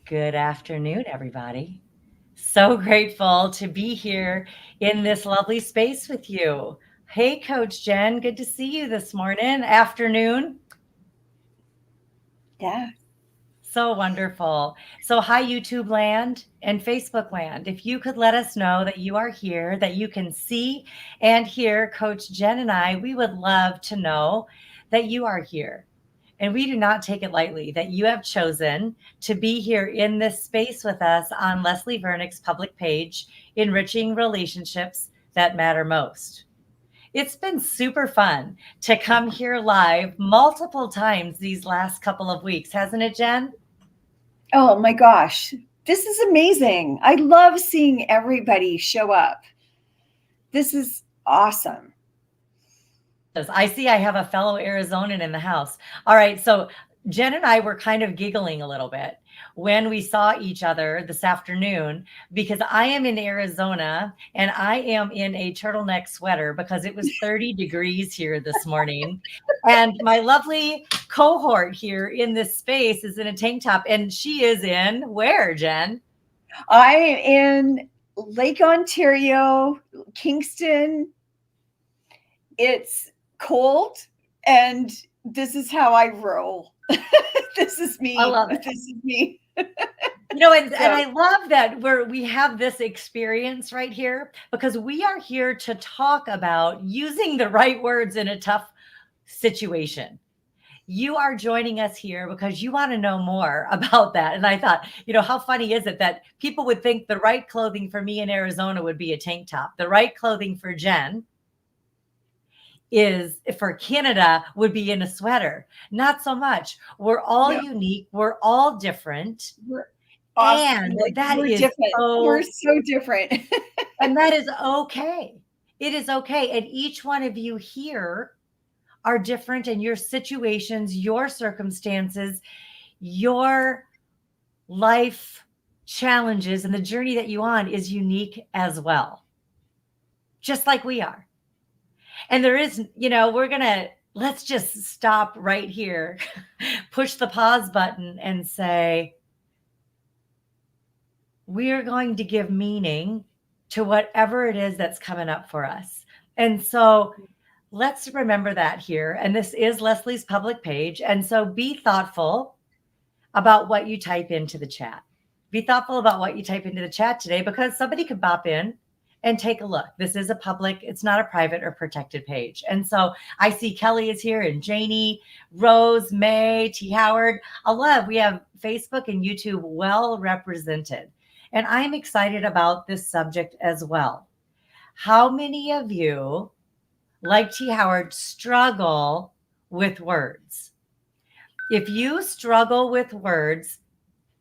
Good afternoon, everybody. So grateful to be here in this lovely space with you. Hey, Coach Jen, good to see you this morning, afternoon. Yeah. So wonderful. So, hi, YouTube land and Facebook land. If you could let us know that you are here, that you can see and hear Coach Jen and I, we would love to know that you are here. And we do not take it lightly that you have chosen to be here in this space with us on Leslie Vernick's public page, Enriching Relationships That Matter Most. It's been super fun to come here live multiple times these last couple of weeks, hasn't it, Jen? Oh my gosh. This is amazing. I love seeing everybody show up. This is awesome. I see I have a fellow Arizonan in the house. All right. So Jen and I were kind of giggling a little bit when we saw each other this afternoon because I am in Arizona and I am in a turtleneck sweater because it was 30 degrees here this morning. And my lovely cohort here in this space is in a tank top and she is in where, Jen? I am in Lake Ontario, Kingston. It's cold, and this is how I roll. This is I me. love it. This is me. And So, I love that we have this experience right here because we are here to talk about using the right words in a tough situation. You are joining us here because you want to know more about that. And I thought, how funny is it that people would think the right clothing for me in Arizona would be a tank top, the right clothing for Jen is for Canada would be in a sweater. Not so much. We're all no, unique, we're all different. we're awesome. And Like, that we're is different. We're so so different. and that is okay. It is okay. And each one of you here are different in your situations, your circumstances, your life challenges, and the journey that you on is unique as well, just like we are. And there is, let's just stop right here, push the pause button and say, we are going to give meaning to whatever it is that's coming up for us. And so let's remember that here. And this is Leslie's public page. And so be thoughtful about what you type into the chat. Be thoughtful about what you type into the chat today because somebody could bop in and take a look. This is a public, it's not a private or protected page. And so I see Kelly is here and Janie, Rose, May, T. Howard. I love, we have Facebook and YouTube well represented. And I'm excited about this subject as well. How many of you, like T. Howard, struggle with words? If you struggle with words,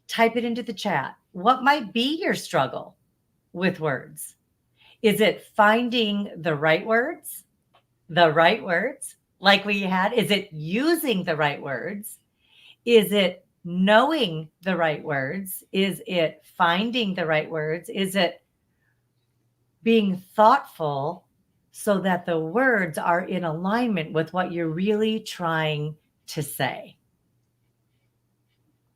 type it into the chat. What might be your struggle with words? Is it finding the right words? The right words, like we had? Is it using the right words? Is it knowing the right words? Is it finding the right words? Is it being thoughtful so that the words are in alignment with what you're really trying to say?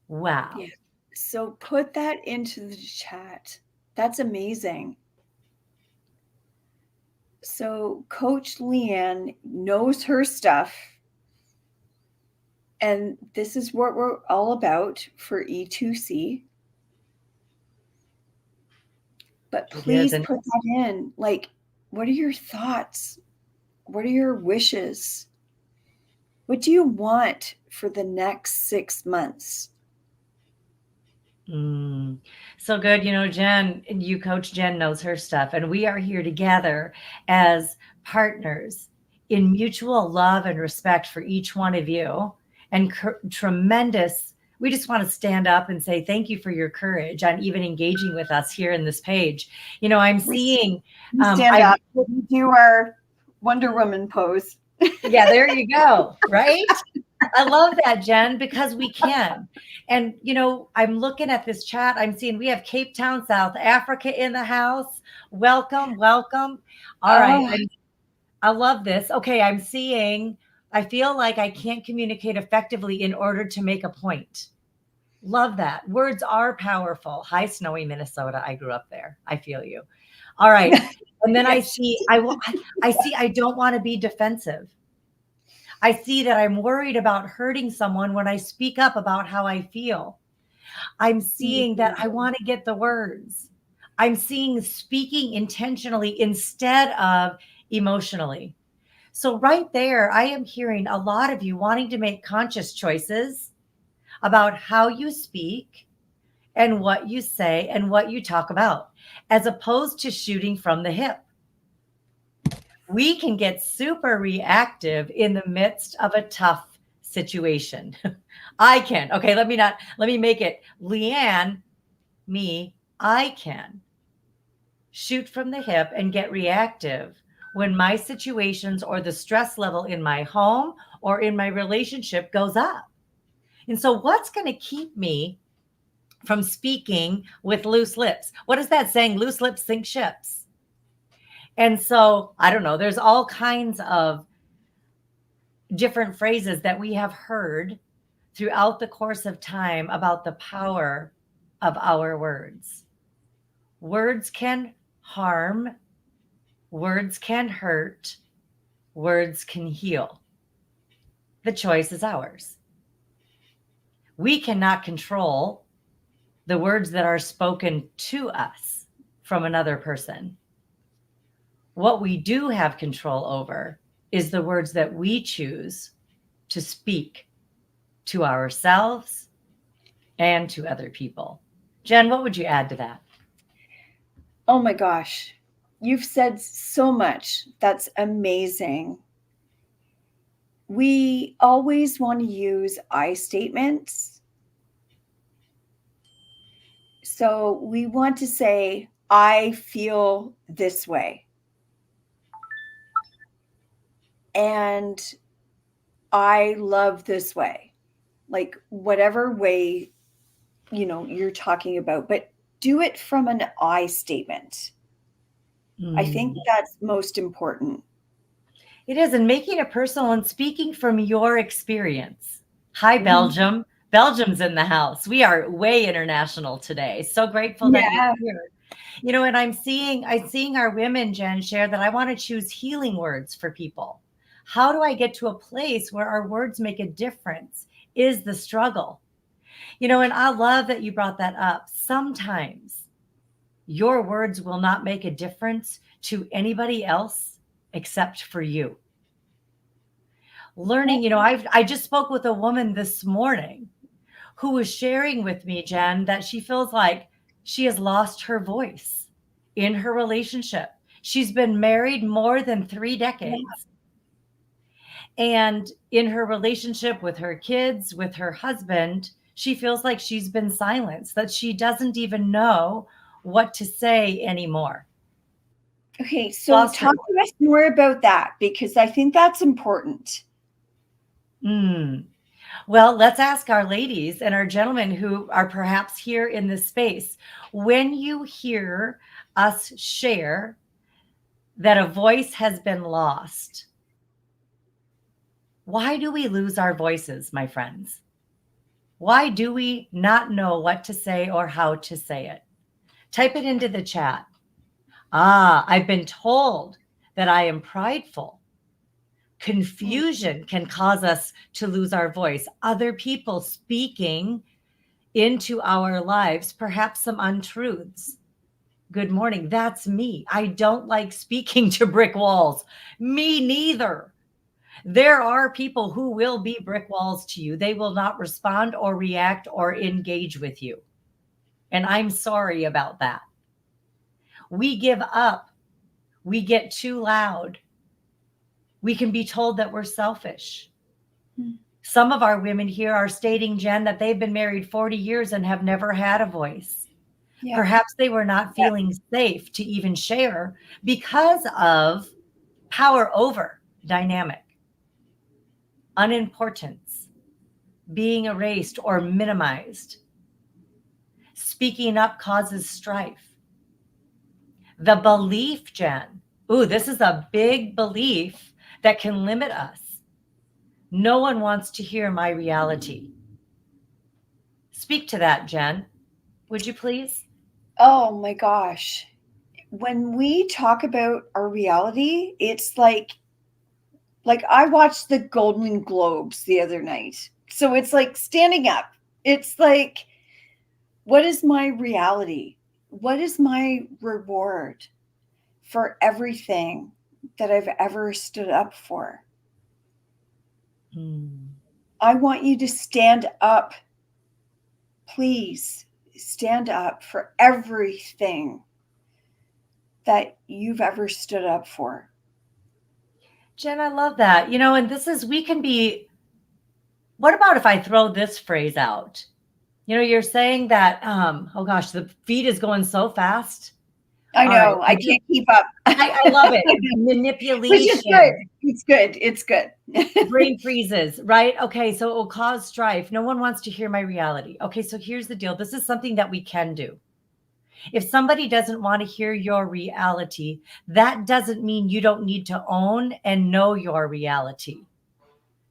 Wow. Yeah. So put that into the chat. That's amazing. So Coach Leanne knows her stuff. And this is what we're all about for E2C. But It is. please And put that in. Like, what are your thoughts? What are your wishes? What do you want for the next 6 months? So good. Jen, you coach Jen knows her stuff. And we are here together as partners in mutual love and respect for each one of you. And tremendous. We just want to stand up and say thank you for your courage on even engaging with us here in this page. I'm We, seeing, we stand I up. We do our Wonder Woman pose. yeah, there you go. Right. I love that, Jen, because we can. And, I'm looking at this chat. I'm seeing we have Cape Town, South Africa in the house. Welcome, welcome. All right. Oh, I love this. Okay. I'm seeing, I feel like I can't communicate effectively in order to make a point. Love that. Words are powerful. Hi, snowy Minnesota. I grew up there. I feel you. All right. And then I Yes. see, I see, I don't want to be defensive. I see that I'm worried about hurting someone when I speak up about how I feel. I'm seeing that I want to get the words. I'm seeing speaking intentionally instead of emotionally. So, right there, I am hearing a lot of you wanting to make conscious choices about how you speak and what you say and what you talk about, as opposed to shooting from the hip. We can get super reactive in the midst of a tough situation. I can. Okay, let me make it Leanne, me, I can shoot from the hip and get reactive when my situations or the stress level in my home or in my relationship goes up. And so, what's going to keep me from speaking with loose lips? What is that saying? Loose lips sink ships. And so, I don't know, there's all kinds of different phrases that we have heard throughout the course of time about the power of our words. Words can harm, words can hurt, words can heal. The choice is ours. We cannot control the words that are spoken to us from another person. What we do have control over is the words that we choose to speak to ourselves and to other people. Jen, what would you add to that? Oh my gosh. You've said so much. That's amazing. We always want to use I statements. So we want to say, I feel this way. And I love this way. Like whatever way, you're talking about, but do it from an I statement. I think that's most important. It is, and making it personal and speaking from your experience. Hi, Mhm. Belgium. Belgium's in the house. We are way international today. So grateful that you're Yeah. here. And I'm seeing our women, Jen, share that I want to choose healing words for people. How do I get to a place where our words make a difference? Is the struggle. And I love that you brought that up. Sometimes your words will not make a difference to anybody else except for you. Learning, I just spoke with a woman this morning who was sharing with me, Jen, that she feels like she has lost her voice in her relationship. She's been married more than 3 decades. And in her relationship with her kids, with her husband, she feels like she's been silenced, that she doesn't even know what to say anymore. Okay, so Lost her talk to us more about that because I think that's important. voice. Well, let's ask our ladies and our gentlemen who are perhaps here in this space. When you hear us share that a voice has been lost, why do we lose our voices, my friends? Why do we not know what to say or how to say it? Type it into the chat. I've been told that I am prideful. Confusion can cause us to lose our voice. Other people speaking into our lives, perhaps some untruths. Good morning. That's me. I don't like speaking to brick walls. Me neither. There are people who will be brick walls to you. They will not respond or react or engage with you. And I'm sorry about that. We give up. We get too loud. We can be told that we're selfish. Some of our women here are stating, Jen, that they've been married 40 years and have never had a voice. Yeah. Perhaps they were not feeling safe to even share because of power over dynamic, unimportance, being erased or minimized. Speaking up causes strife. The belief, Jen, this is a big belief that can limit us. No one wants to hear my reality. Speak to that, Jen. Would you please? Oh my gosh. When we talk about our reality, it's like I watched the Golden Globes the other night. So it's like standing up. It's like, what is my reality? What is my reward for everything that I've ever stood up for? Hmm. I want you to stand up. Please stand up for everything that you've ever stood up for. Jen, I love that. And this is, we can be, what about if I throw this phrase out? You're saying that, oh gosh, the feed is going so fast. I All right. know, I can't keep up. I love it. Which is good. Manipulation, It's good. It's good. brain freezes, right? Okay. So it will cause strife. No one wants to hear my reality. Okay. So here's the deal. This is something that we can do. If somebody doesn't want to hear your reality, that doesn't mean you don't need to own and know your reality.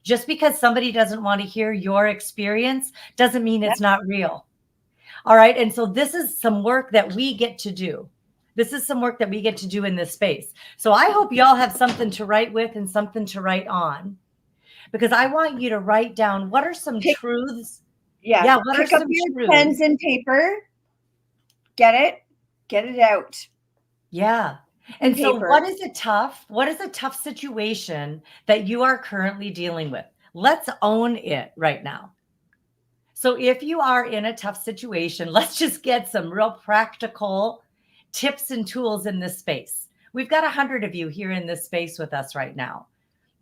Just because somebody doesn't want to hear your experience doesn't mean Yeah, it's not real. All right. And so this is some work that we get to do. This is some work that we get to do in this space. So I hope y'all have something to write with and something to write on, because I want you to write down what are some pick truths. yeah, Yeah. What are pick up some your truths? pens and paper, get it out. Yeah. And And so paper. what is a tough situation that you are currently dealing with? Let's own it right now. So if you are in a tough situation, let's just get some real practical tips and tools in this space. We've got 100 of you here in this space with us right now.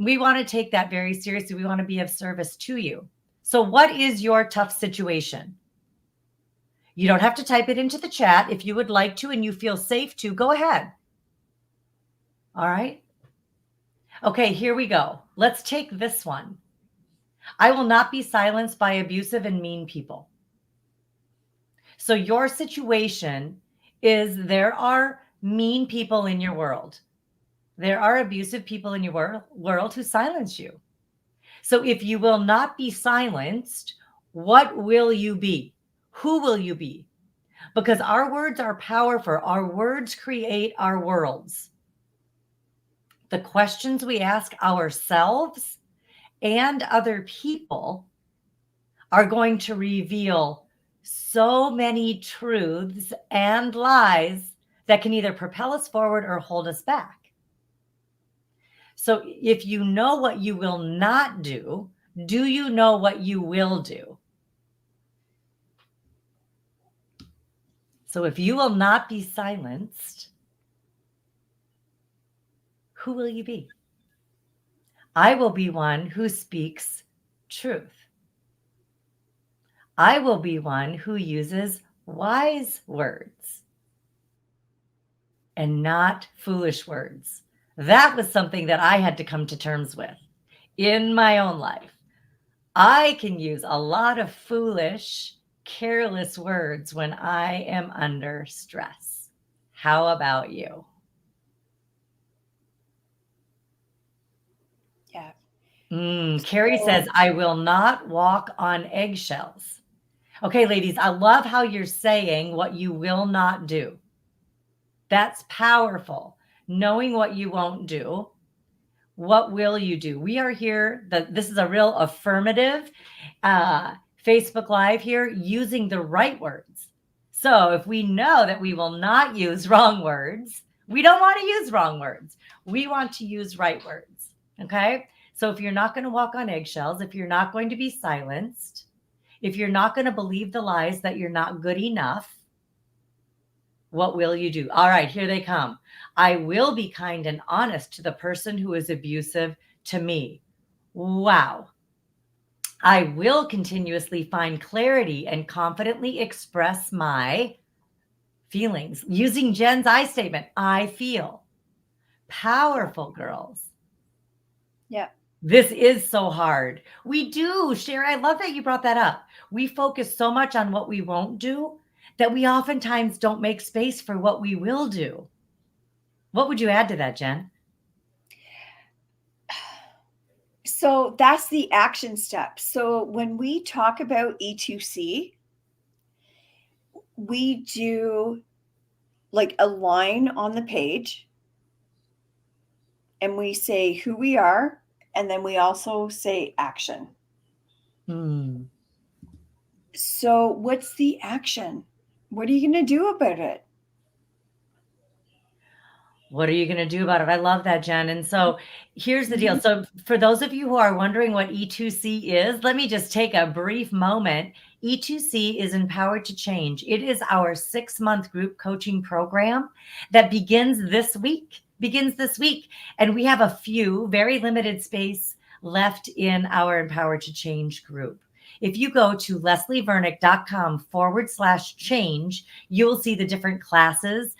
We want to take that very seriously. We want to be of service to you. So what is your tough situation? You don't have to type it into the chat. If you would like to and you feel safe to, go ahead. All right. Okay, here we go. Let's take this one. I will not be silenced by abusive and mean people. So, your situation is there are mean people in your world. There are abusive people in your world who silence you. So, if you will not be silenced, what will you be? Who will you be? Because our words are powerful. Our words create our worlds. The questions we ask ourselves and other people are going to reveal so many truths and lies that can either propel us forward or hold us back. So if you know what you will not do you know what you will do? So if you will not be silenced, who will you be? I will be one who speaks truth. I will be one who uses wise words and not foolish words. That was something that I had to come to terms with in my own life. I can use a lot of foolish, careless words when I am under stress. How about you? Yeah. Carrie So says, I will not walk on eggshells. Okay, ladies, I love how you're saying what you will not do. That's powerful. Knowing what you won't do. What will you do? We are here. This is a real affirmative Facebook Live here, using the right words. So if we know that we will not use wrong words, we don't want to use wrong words. We want to use right words. Okay. So if you're not going to walk on eggshells, if you're not going to be silenced, if you're not going to believe the lies that you're not good enough, what will you do? All right, here they come. I will be kind and honest to the person who is abusive to me. Wow. I will continuously find clarity and confidently express my feelings using Jen's I statement. I feel powerful, girls. yeah. This is so hard. We do, Sherry. I love that you brought that up. We focus so much on what we won't do that we oftentimes don't make space for what we will do. What would you add to that, Jen? So that's the action step. So when we talk about E2C, we do like a line on the page, and we say who we are, and then we also say action. Hmm. So, what's the action? What are you going to do about it? What are you going to do about it? I love that, Jen. And so here's the deal. Mhm. So, for those of you who are wondering what E2C is, let me just take a brief moment. E2C is Empowered to Change. It is our 6-month group coaching program that begins this week. And we have a few very limited space left in our Empowered to Change group. If you go to leslievernick.com/change, you'll see the different classes,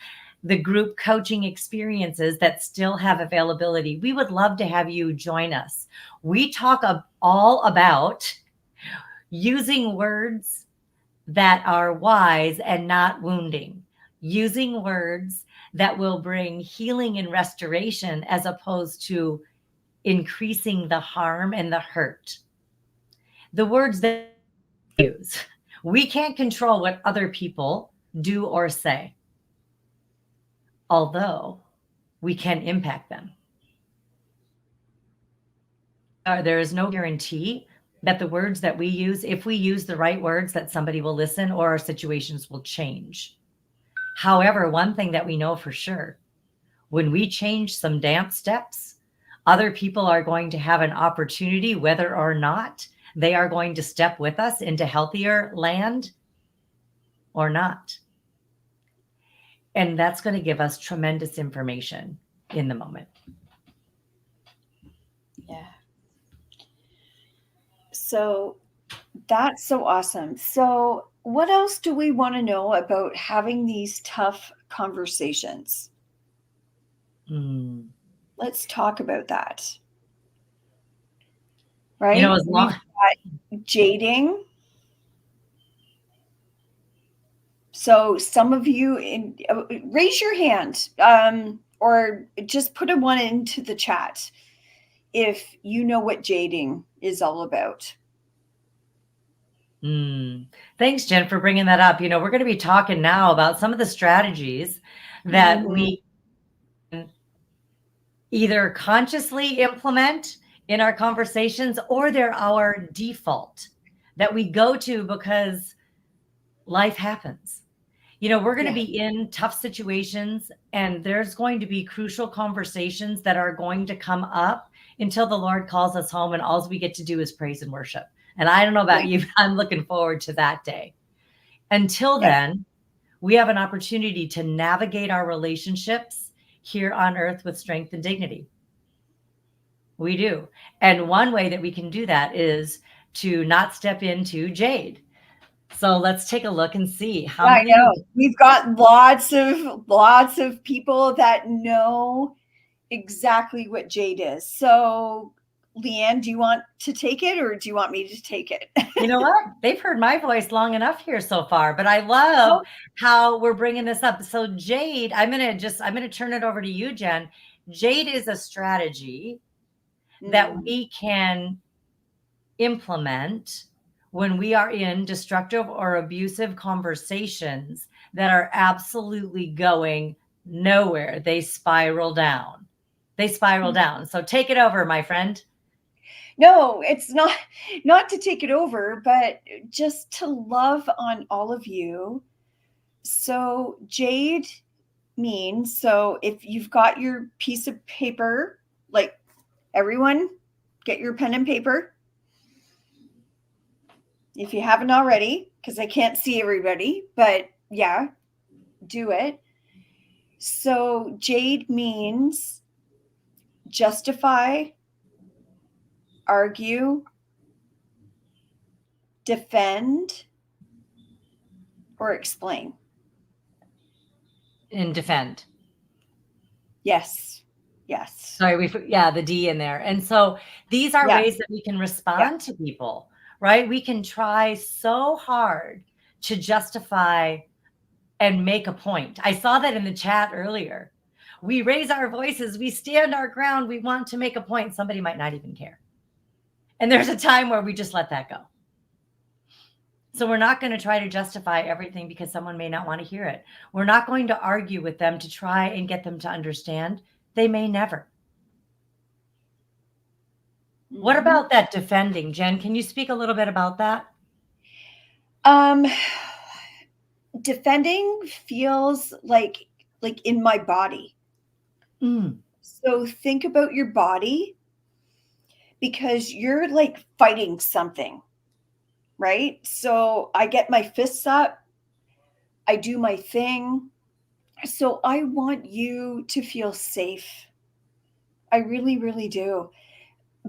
the group coaching experiences that still have availability. We would love to have you join us. We talk all about using words that are wise and not wounding, using words that will bring healing and restoration as opposed to increasing the harm and the hurt. The words that we use. We can't control what other people do or say, although we can impact them. There is no guarantee that the words that we use, if we use the right words, that somebody will listen or our situations will change. However, one thing that we know for sure, when we change some damp steps, other people are going to have an opportunity, whether or not they are going to step with us into healthier land or not. And that's going to give us tremendous information in the moment. Yeah. So that's so awesome. So, what else do we want to know about having these tough conversations? Mm. Let's talk about that. You know, Right? as We've long got jading. So, some of you raise your hand, or just put a one into the chat if you know what jading is all about. Thanks, Jen, for bringing that up. You know, we're going to be talking now about some of the strategies that Mhm. we can either consciously implement in our conversations or they're our default that we go to because life happens. You know, we're going to Yeah. be in tough situations and there's going to be crucial conversations that are going to come up until the Lord calls us home and all we get to do is praise and worship. And I don't know about Yeah. you, but I'm looking forward to that day. Until Yeah. then, we have an opportunity to navigate our relationships here on earth with strength and dignity. We do. And one way that we can do that is to not step into Jade. So let's take a look and see how Yeah, I many. know. We've got lots of people that know exactly what jade is. So, Leanne, do you want to take it or do you want me to take it? You know what? They've heard my voice long enough here so far, but I love Oh, how we're bringing this up. So Jade, I'm going to turn it over to you, Jen. Jade is a strategy that mm, we can implement when we are in destructive or abusive conversations that are absolutely going nowhere. They spiral down. So take it over, my friend. no, it's not to take it over, but just to love on all of you. So, jade means, so if you've got your piece of paper, like everyone, get your pen and paper. If you haven't already, because I can't see everybody, but yeah, do it. So, jade means justify, argue, defend, or explain. And defend. Yes. Yes. Sorry, the D in there. And so these are Yeah. ways that we can Yeah. respond to people, right? We can try so hard to justify and make a point. I saw that in the chat earlier. We raise our voices, we stand our ground, we want to make a point. Somebody might not even care. And there's a time where we just let that go. So we're not going to try to justify everything because someone may not want to hear it. We're not going to argue with them to try and get them to understand. They may never. What Mhm. about that defending, Jen? Can you speak a little bit about that? Um, defending feels like in my body. Mm, So think about your body because you're like fighting something, right? So I get my fists up, I do my thing. So I want you to feel safe. I really, really do.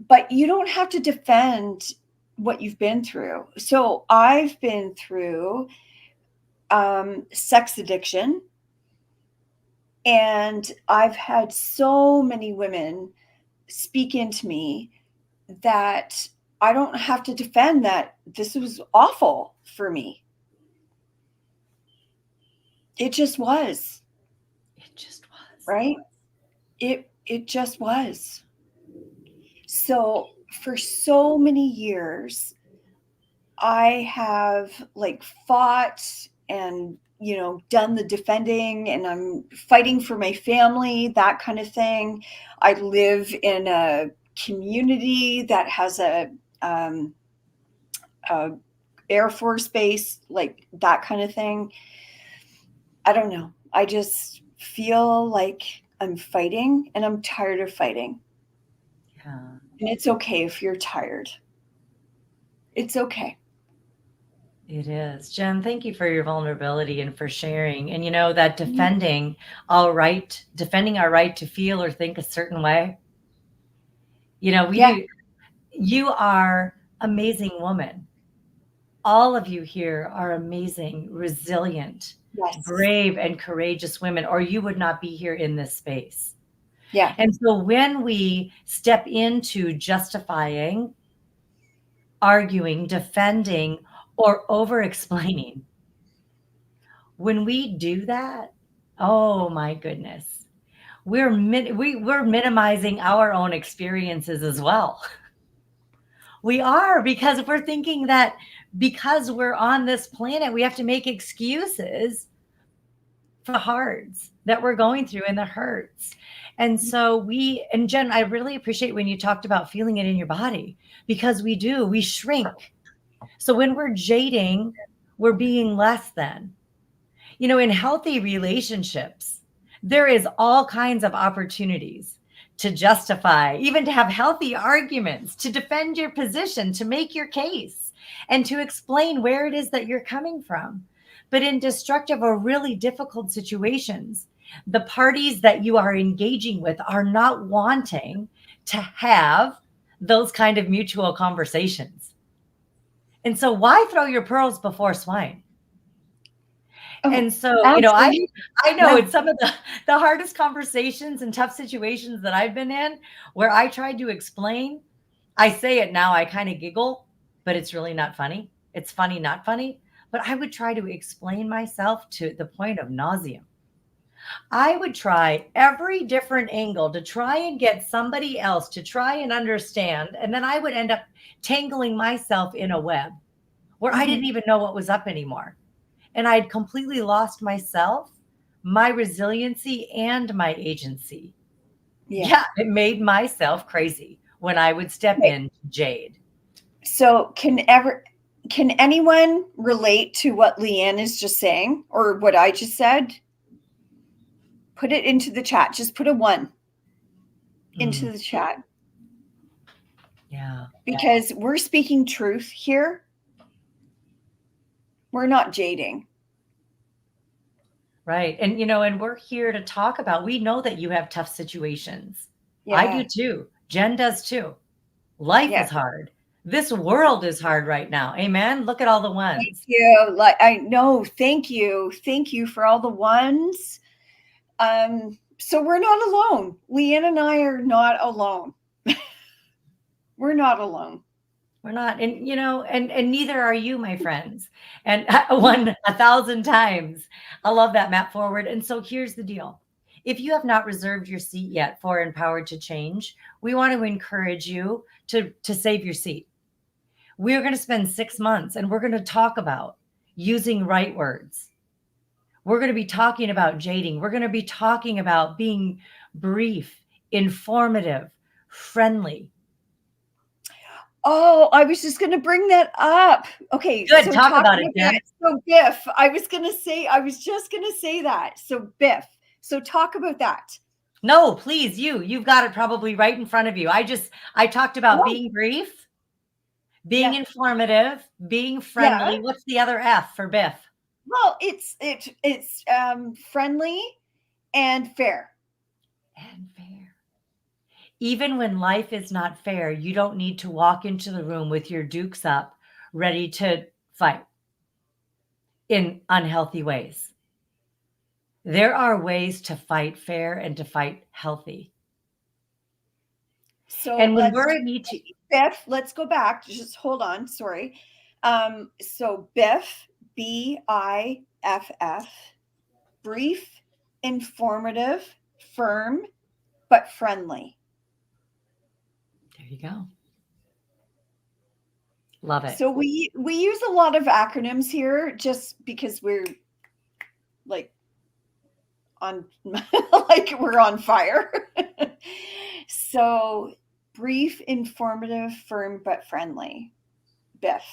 But you don't have to defend what you've been through. So I've been through sex addiction, and I've had so many women speak into me that I don't have to defend that this was awful for me. It just was, it just was. right? It just was. So for so many years I have like fought and done the defending, and I'm fighting for my family, that kind of thing. I live in a community that has um, a Air Force base, like that kind of thing. I don't know. I just feel like I'm fighting and I'm tired of fighting. Yeah, And it's okay if you're tired. It's okay. it is. Jen, thank you for your vulnerability and for sharing. And that Mhm. defending our right to feel or think a certain way. Yeah. You are amazing woman. All of you here are amazing, resilient, Yes. brave, and courageous women, or you would not be here in this space. Yeah. And so when we step into justifying, arguing, defending, or over explaining, when we do that, oh my goodness, we're minimizing our own experiences as well. We are, because we're thinking that because we're on this planet, we have to make excuses for the hards that we're going through and the hurts. And so and Jen, I really appreciate when you talked about feeling it in your body, because we shrink. So when we're jading, we're being less than. In healthy relationships, there is all kinds of opportunities to justify, even to have healthy arguments, to defend your position, to make your case, and to explain where it is that you're coming from. But in destructive or really difficult situations, the parties that you are engaging with are not wanting to have those kind of mutual conversations. And so why throw your pearls before swine? Oh, And so, absolutely. I know Yeah. it's some of the hardest conversations and tough situations that I've been in, where I tried to explain. I say it now, I kind of giggle, but it's really not funny. It's funny, not funny. But I would try to explain myself to the point of nausea. I would try every different angle to try and get somebody else to try and understand. And then I would end up tangling myself in a web where I Mhm. didn't even know what was up anymore. And I'd completely lost myself, my resiliency, and my agency. Yeah. Yeah, it made myself crazy when I would step Okay. in Jade. So can anyone relate to what Leanne is just saying or what I just said? Put it into the chat. Just put a 1 Mm, into the chat yeah, because we're speaking truth here. We're not jading. right. And we're here to talk about, we know that you have tough situations. I do Yeah. too. Jen does too. Life Yeah. is hard. This world is hard right now. Amen. Look at all the Thank ones. you. Like I know. Thank you. Thank you for all the ones. So we're not alone. Leanne and I are not alone. We're not alone. We're not, and neither are you, my friends. And one 1,000 times, I love that map forward. And so here's the deal: if you have not reserved your seat yet for Empowered to Change, we want to encourage you to save your seat. We're going to spend 6 months and we're going to talk about using right words. We're going to be talking about jading. We're going to be talking about being brief, informative, friendly. Oh, I was just going to bring that up. Okay, Good. so Talk talk about it, about Jen. that. So Biff, I was just going to say that. So Biff, so talk about that. No, please, you've got it probably right in front of you. I talked about Oh, being brief, being yeah, informative, being yeah. friendly. What's the other F for Biff? Well, it's friendly and fair. And fair. Even when life is not fair, you don't need to walk into the room with your dukes up, ready to fight in unhealthy ways. There are ways to fight fair and to fight healthy. So And when we're in each, Biff, let's go back. Just hold on. Sorry. So Biff, BIFF, brief, informative, firm, but friendly. there you go. Love it. So we use a lot of acronyms here just because we're like on like we're on fire. So brief, informative, firm, but friendly. Biff.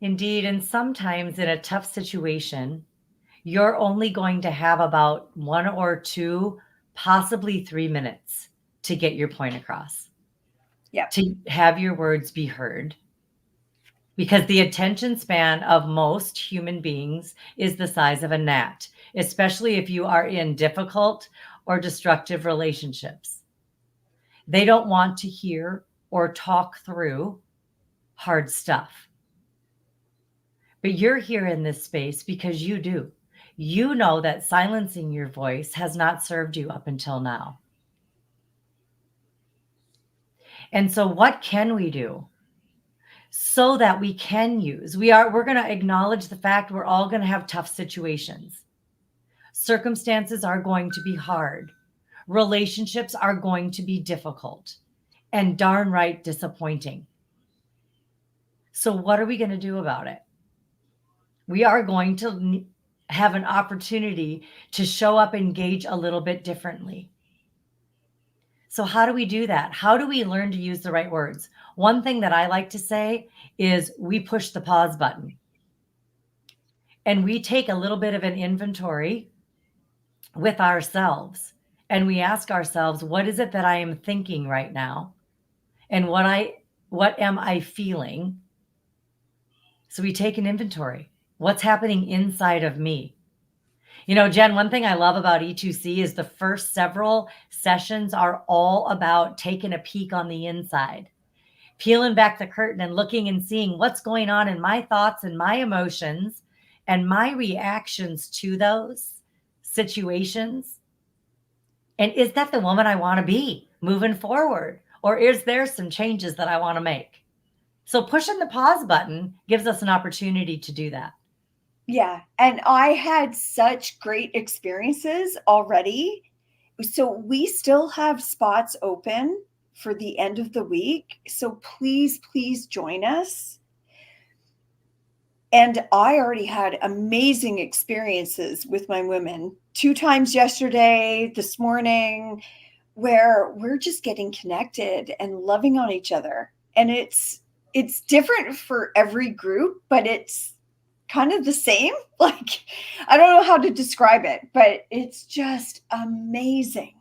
Indeed. And sometimes in a tough situation, you're only going to have about 1 or 2, possibly 3 minutes to get your point across, Yeah. to have your words be heard. Because the attention span of most human beings is the size of a gnat, especially if you are in difficult or destructive relationships. They don't want to hear or talk through hard stuff. But you're here in this space because you do. You know that silencing your voice has not served you up until now. And so what can we do so that we can use? We're going to acknowledge the fact we're all going to have tough situations. Circumstances are going to be hard. Relationships are going to be difficult and darn right disappointing. So what are we going to do about it? We are going to have an opportunity to show up, engage a little bit differently. So how do we do that? How do we learn to use the right words? One thing that I like to say is we push the pause button and we take a little bit of an inventory with ourselves and we ask ourselves, what is it that I am thinking right now? And what am I feeling? So we take an inventory. What's happening inside of me? You know, Jen, one thing I love about E2C is the first several sessions are all about taking a peek on the inside, peeling back the curtain and looking and seeing what's going on in my thoughts and my emotions and my reactions to those situations. And is that the woman I want to be moving forward? Or is there some changes that I want to make? So pushing the pause button gives us an opportunity to do that. Yeah. And I had such great experiences already. So we still have spots open for the end of the week. So please join us. And I already had amazing experiences with my women 2 times yesterday, this morning, where we're just getting connected and loving on each other. And it's different for every group, but it's kind of the same. Like, I don't know how to describe it, but it's just amazing.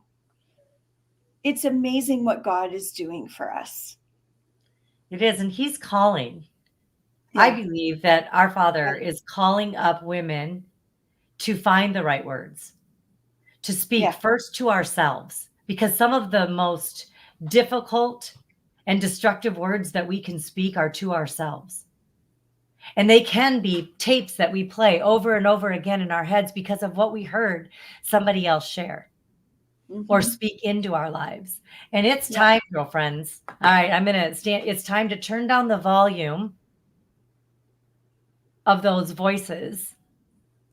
It's amazing what God is doing for us. It is. And he's calling. I Yeah. believe that our Father is calling up women to find the right words, to speak Yeah. first to ourselves, because some of the most difficult and destructive words that we can speak are to ourselves. And they can be tapes that we play over and over again in our heads because of what we heard somebody else share or Mm-hmm. speak into our lives. And it's Yeah. time, girlfriends. All right, I'm going to stand. It's time to turn down the volume of those voices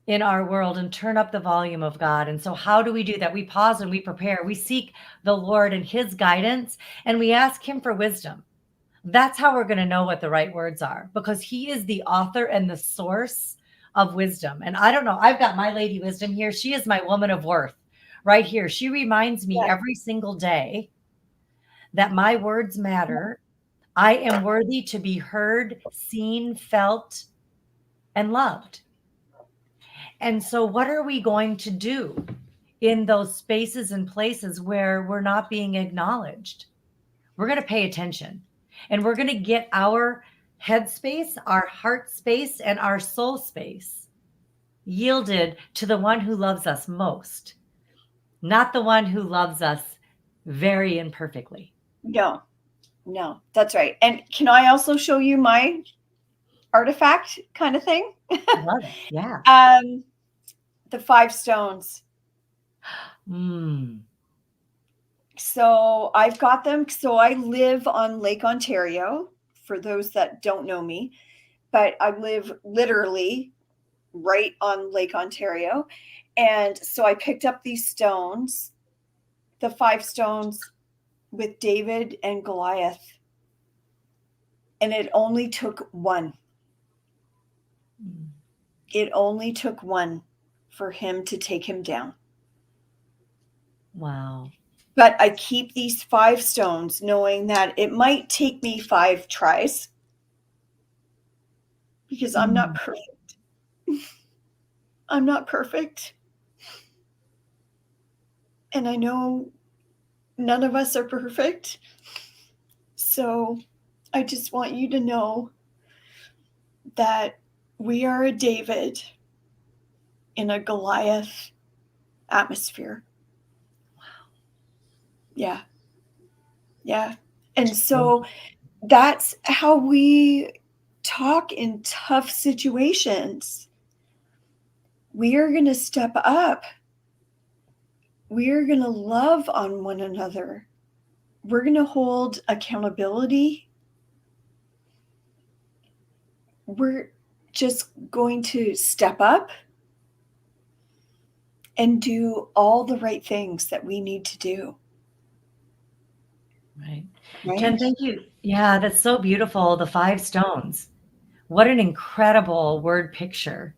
in our world and turn up the volume of God. And so how do we do that? We pause and we prepare. We seek the Lord and his guidance and we ask him for wisdom. That's how we're going to know what the right words are, because he is the author and the source of wisdom. And I don't know, I've got my lady wisdom here. She is my woman of worth right here. She reminds me Yeah. every single day that my words matter. I am worthy to be heard, seen, felt, and loved. And so, what are we going to do in those spaces and places where we're not being acknowledged? We're going to pay attention, and we're going to get our head space, our heart space, and our soul space yielded to the one who loves us most, not the one who loves us very imperfectly. No, no, that's right. And can I also show you my artifact kind of thing? Love it. Yeah. The 5 stones. Mm. So I've got them. So I live on Lake Ontario, for those that don't know me, but I live literally right on Lake Ontario. And so I picked up these stones, the 5 stones with David and Goliath. And it only took one. It only took one for him to take him down. Wow. But I keep these 5 stones knowing that it might take me 5 tries because I'm not perfect. I'm not perfect. And I know none of us are perfect. So I just want you to know that we are a David in a Goliath atmosphere. Wow. Yeah. Yeah. And so that's how we talk in tough situations. We are going to step up. We are going to love on one another. We're going to hold accountability. We're just going to step up and do all the right things that we need to do. Right. Right? Jen, thank you. Yeah, that's so beautiful. The 5 stones. What an incredible word picture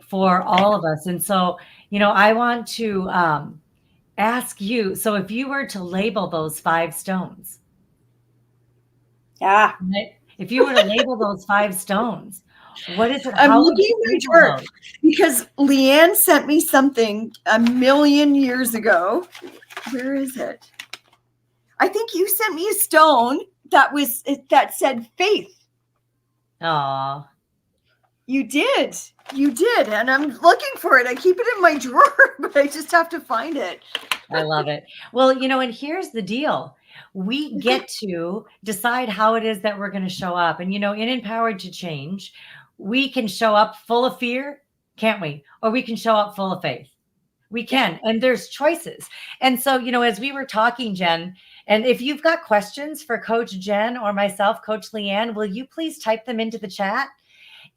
for all of us. And so, I want to ask you, so if you were to label those 5 stones, Yeah. right? If you were to label those 5 stones, what is it? I'm How would looking you at my label drawer those? because Leanne sent me something a million years ago. Where is it? I think you sent me a stone that said faith. Aw, You did. You did. And I'm looking for it. I keep it in my drawer, but I just have to find it. I love it. Well, and here's the deal. We get to decide how it is that we're going to show up. And, in Empowered to Change, we can show up full of fear, can't we? Or we can show up full of faith. We can. And there's choices. And so, as we were talking, Jen, and if you've got questions for Coach Jen or myself, Coach Leanne, will you please type them into the chat?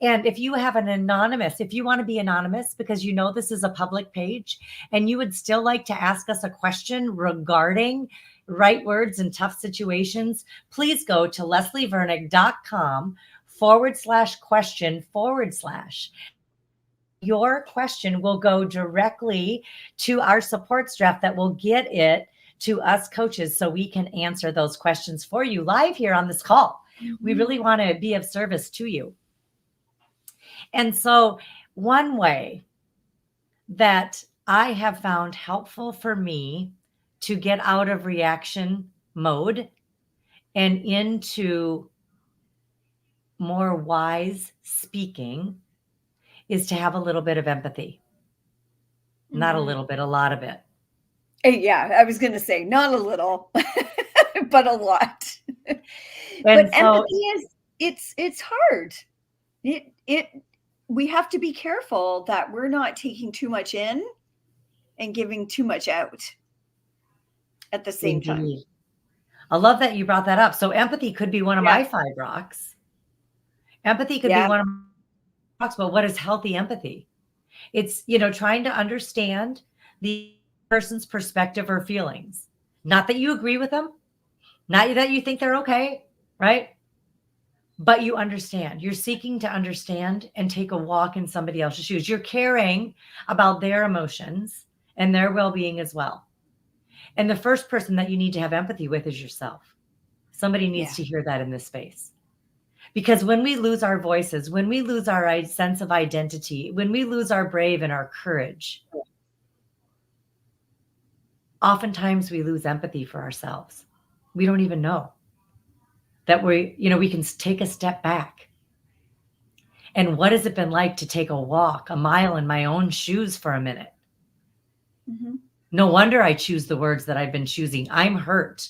And if you have if you want to be anonymous because this is a public page and you would still like to ask us a question regarding right words in tough situations, please go to leslievernick.com/question/. Your question will go directly to our support staff that will get it to us coaches so we can answer those questions for you live here on this call. We really want to be of service to you. And so one way that I have found helpful for me to get out of reaction mode and into more wise speaking is to have a little bit of empathy. Not a little bit, a lot of it. Yeah, I was going to say not a little, but a lot. And But so empathy it's hard. We have to be careful that we're not taking too much in and giving too much out at the same time. indeed. I love that you brought that up. So empathy could be one of my 5 rocks. Empathy could be one of my rocks, but what is healthy empathy? It's, trying to understand the person's perspective or feelings. Not that you agree with them, not that you think they're okay, right? But you understand. You're seeking to understand and take a walk in somebody else's shoes. You're caring about their emotions and their well-being as well. And the first person that you need to have empathy with is yourself. Somebody needs Yeah. to hear that in this space. Because when we lose our voices, when we lose our sense of identity, when we lose our brave and our courage, oftentimes we lose empathy for ourselves. We don't even know that we can take a step back. And what has it been like to take a walk, a mile in my own shoes for a minute? Mm-hmm. No wonder I choose the words that I've been choosing. I'm hurt.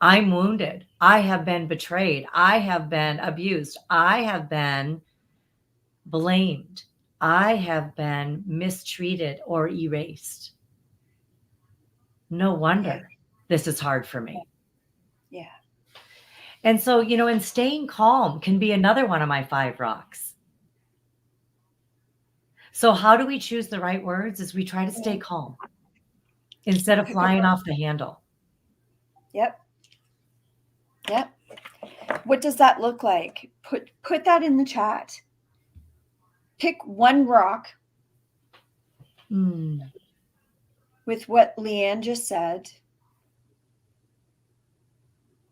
I'm wounded. I have been betrayed. I have been abused. I have been blamed. I have been mistreated or erased. No Yeah. wonder this is hard for me. Yeah. And so, and staying calm can be another one of my 5 rocks. So how do we choose the right words? Is we try to stay calm instead of flying off the handle. Yep. Yep. What does that look like? Put that in the chat. Pick one rock with what Leanne just said.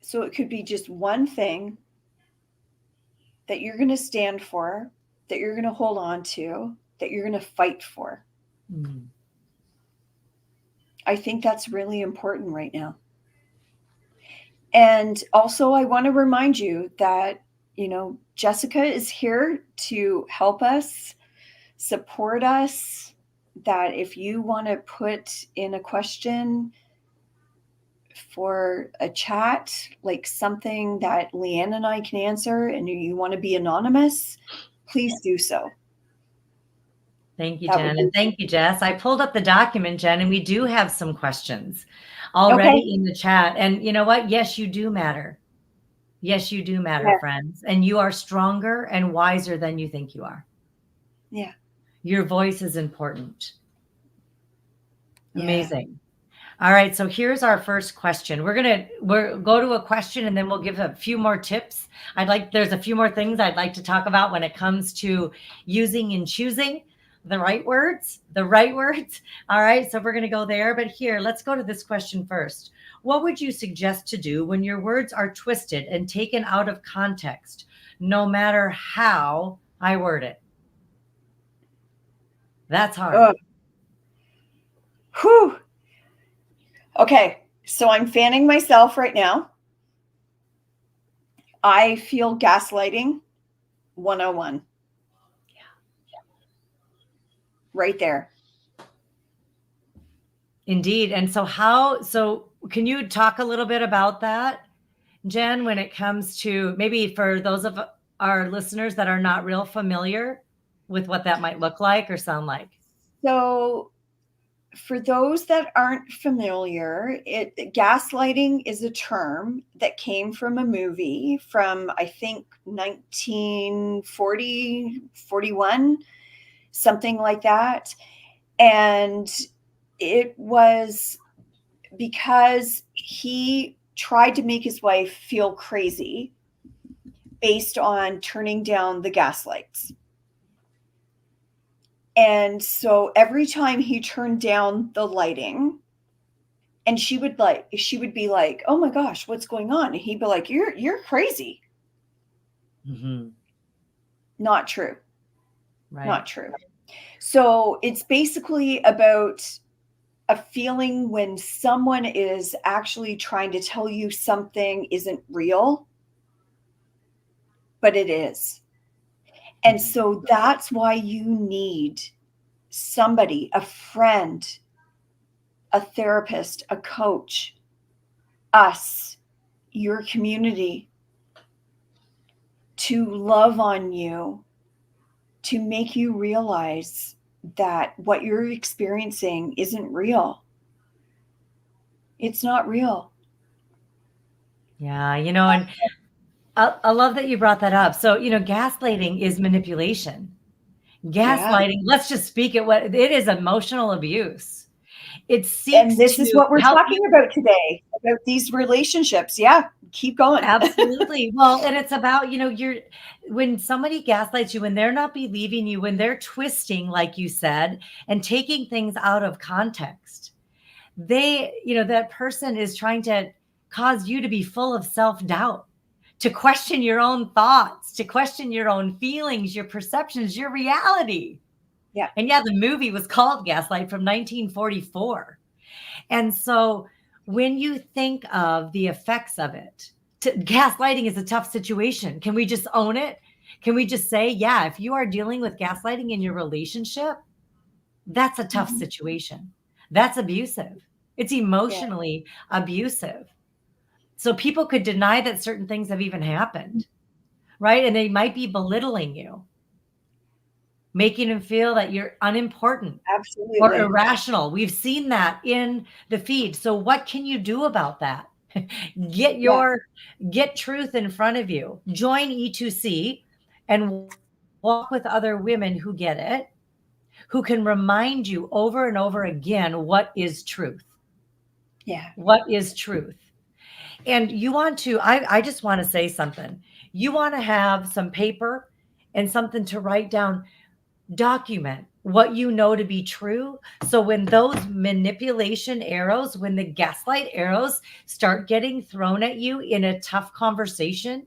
So it could be just one thing that you're going to stand for, that you're going to hold on to, that you're going to fight for. I think that's really important right now. And also, I want to remind you that, Jessica is here to help us, support us, that if you want to put in a question for a chat, like something that Leanne and I can answer, and you want to be anonymous, please do so. Thank you, Jen. And thank you, Jess. I pulled up the document, Jen, and we do have some questions already in the chat. And you know what? Yes, you do matter. Yes, you do matter, friends. And you are stronger and wiser than you think you are. Yeah. Your voice is important. Amazing. All right. So here's our first question. We'll go to a question and then we'll give a few more tips. There's a few more things I'd like to talk about when it comes to using and choosing the right words. All right. So we're going to go there. But here, let's go to this question first. What would you suggest to do when your words are twisted and taken out of context, no matter how I word it? That's hard. Whew. Okay. So I'm fanning myself right now. I feel gaslighting 101. Right there. Indeed. And so can you talk a little bit about that, Jen, when it comes to maybe for those of our listeners that are not real familiar with what that might look like or sound like? So for those that aren't familiar, gaslighting is a term that came from a movie from, I think, 1940, 41, something like that. And it was because he tried to make his wife feel crazy based on turning down the gas lights. And so every time he turned down the lighting, and she would be like, "Oh my gosh, what's going on?" And he'd be like, "You're crazy." Mm-hmm. Not true. Right. Not true. So it's basically about a feeling when someone is actually trying to tell you something isn't real, but it is. And so that's why you need somebody, a friend, a therapist, a coach, us, your community, to love on you, to make you realize that what you're experiencing isn't real. It's not real. Yeah, and I love that you brought that up. So, gaslighting is manipulation. Gaslighting, let's just speak it what it is, emotional abuse. It And seeks this is to what we're help talking you. about today, about these relationships. Yeah, keep going. Absolutely. Well, and it's about, you're when somebody gaslights you, when they're not believing you, when they're twisting, like you said, and taking things out of context, that person is trying to cause you to be full of self-doubt, to question your own thoughts, to question your own feelings, your perceptions, your reality. Yeah. And yeah, the movie was called Gaslight from 1944. And so when you think of the effects of it, gaslighting is a tough situation. Can we just own it? Can we just say, yeah, if you are dealing with gaslighting in your relationship, that's a tough Mhm. situation. That's abusive. It's Yeah. emotionally abusive. So people could deny that certain things have even happened, right? And they might be belittling you, making them feel that you're unimportant or Absolutely. irrational. We've seen that in the feed. So what can you do about that? Get Yeah. your get truth in front of you. Join E2C and walk with other women who get it, who can remind you over and over again what is truth. Yeah. What is truth? And you want to, I just want to say something. You want to have some paper and something to write down. Document what you know to be true. So when those manipulation arrows, when the gaslight arrows start getting thrown at you in a tough conversation,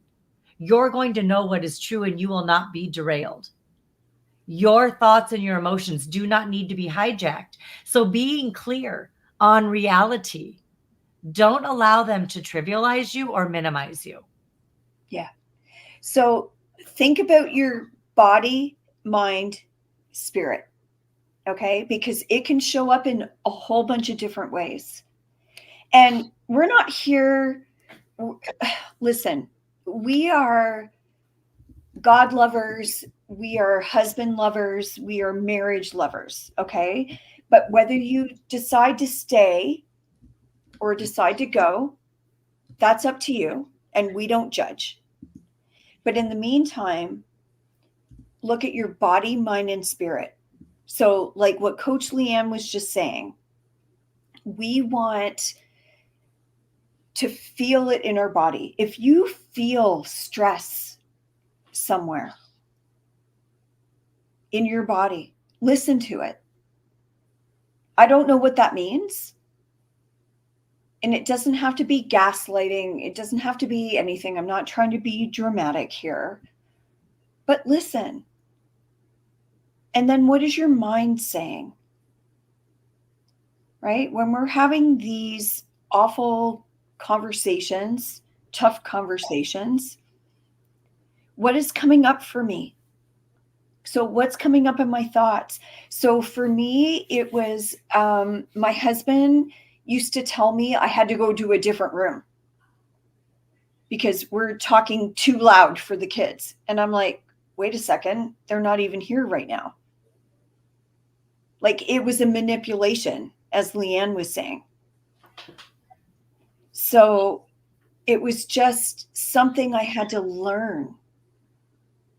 you're going to know what is true and you will not be derailed. Your thoughts and your emotions do not need to be hijacked. So being clear on reality, don't allow them to trivialize you or minimize you. Yeah. So think about your body, mind, spirit, okay? Because it can show up in a whole bunch of different ways. And we're not here, listen, we are God lovers, we are husband lovers, we are marriage lovers, okay? But whether you decide to stay or decide to go, that's up to you, and we don't judge. But in the meantime, look at your body, mind, and spirit. So, like what Coach Leanne was just saying, we want to feel it in our body. If you feel stress somewhere in your body, listen to it. I don't know what that means. And it doesn't have to be gaslighting. It doesn't have to be anything. I'm not trying to be dramatic here. But listen. And then what is your mind saying? Right? When we're having these awful conversations, tough conversations, what is coming up for me? So, what's coming up in my thoughts? So, for me, it was my husband used to tell me I had to go to a different room because we're talking too loud for the kids. And I'm like, wait a second, they're not even here right now. Like it was a manipulation, as Leanne was saying. So it was just something I had to learn,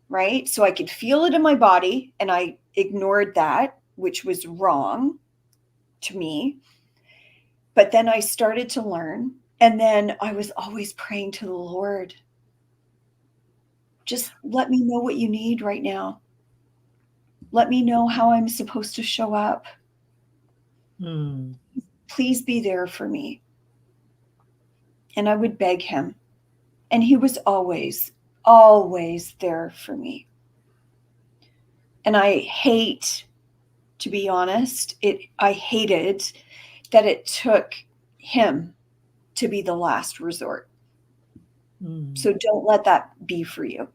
right? So I could feel it in my body and I ignored that, which was wrong to me. But then I started to learn. And then I was always praying to the Lord, just let me know what you need right now. Let me know how I'm supposed to show up. Hmm. Please be there for me. And I would beg him. And he was always, always there for me. And I hate, to be honest, I hated that it took him to be the last resort. Hmm. So don't let that be for you.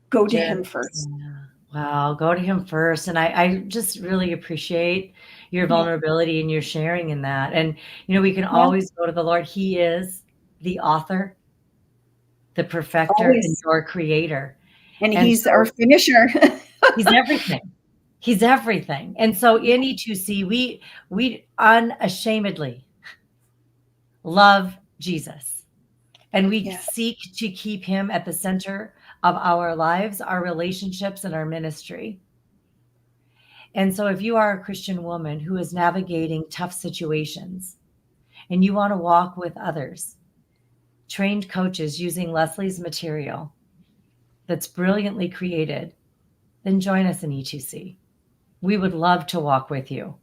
Go to him Just, first. yeah. Wow, go to him first. And I just really appreciate your Yeah. vulnerability and your sharing in that. And, we can Yeah. always go to the Lord. He is the author, the perfecter, and Always. your creator. And And he's our so finisher. he's everything. He's everything. And so in E2C, we unashamedly love Jesus. And we Yeah. seek to keep him at the center of our lives, our relationships, and our ministry. And so, if you are a Christian woman who is navigating tough situations and you want to walk with others, trained coaches using Leslie's material that's brilliantly created, then join us in E2C. We would love to walk with you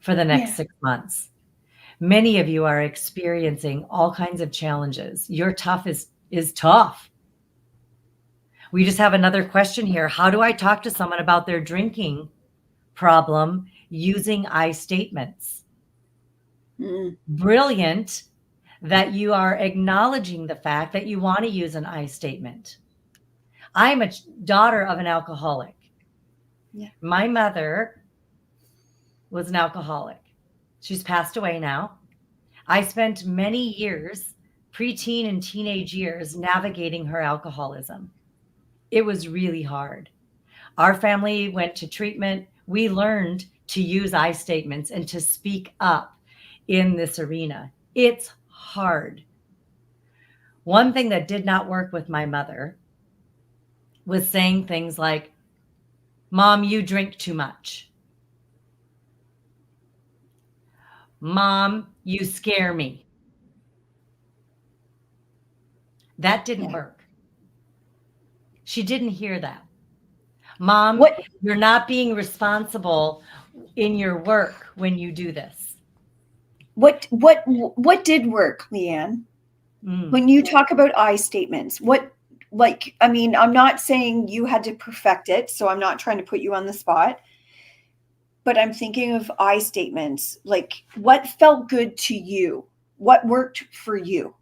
for the next Yeah. 6 months. Many of you are experiencing all kinds of challenges. Your tough is tough. We just have another question here. How do I talk to someone about their drinking problem using I statements? Mm. Brilliant that you are acknowledging the fact that you want to use an I statement. I'm a daughter of an alcoholic. Yeah. My mother was an alcoholic. She's passed away now. I spent many years, preteen and teenage years, navigating her alcoholism. It was really hard. Our family went to treatment. We learned to use I statements and to speak up in this arena. It's hard. One thing that did not work with my mother was saying things like, Mom, you drink too much. Mom, you scare me. That didn't Yeah. work. She didn't hear that. Mom, What you're not being responsible in your work when you do this. what did work, Leanne? Mm. When you talk about I statements, what, like, I mean, I'm not saying you had to perfect it, so I'm not trying to put you on the spot, but I'm thinking of I statements. Like, what felt good to you? What worked for you?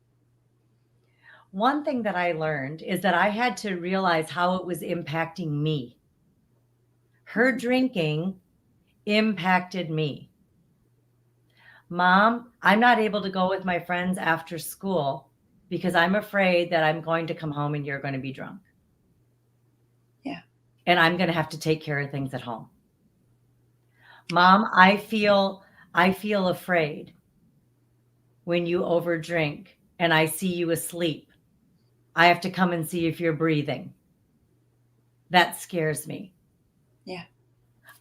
One thing that I learned is that I had to realize how it was impacting me. Her drinking impacted me. Mom, I'm not able to go with my friends after school because I'm afraid that I'm going to come home and you're going to be drunk. Yeah. And I'm going to have to take care of things at home. Mom, I feel afraid when you overdrink and I see you asleep. I have to come and see if you're breathing. That scares me. Yeah.